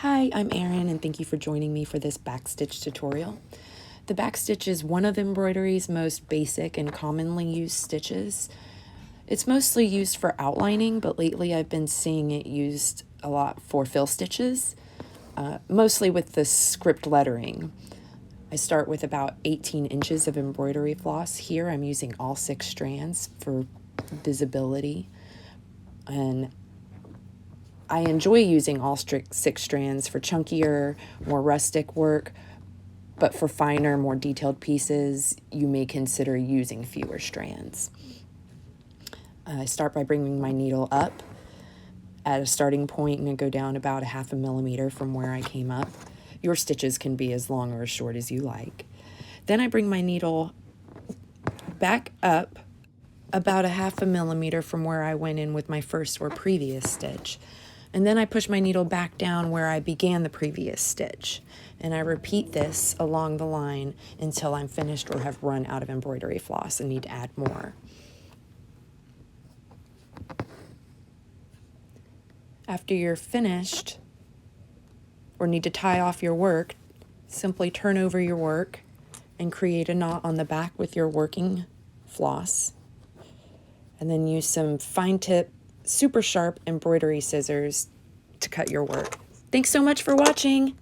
Hi, I'm ERIN and thank you for joining me for this backstitch tutorial. The backstitch is one of embroidery's most basic and commonly used stitches. It's mostly used for outlining, but lately I've been seeing it used a lot for fill stitches, mostly with the script lettering. I start with about 18 inches of embroidery floss. Here I'm using all 6 strands for visibility, and I enjoy using all 6 strands for chunkier, more rustic work, but for finer, more detailed pieces, you may consider using fewer strands. I start by bringing my needle up at a starting point and I go down about 1/2 millimeter from where I came up. Your stitches can be as long or as short as you like. Then I bring my needle back up about 1/2 millimeter from where I went in with my first or previous stitch. And then I push my needle back down where I began the previous stitch. And I repeat this along the line until I'm finished or have run out of embroidery floss and need to add more. After you're finished or need to tie off your work, simply turn over your work and create a knot on the back with your working floss. And then use some fine tip, super sharp embroidery scissors to cut your work. Thanks so much for watching.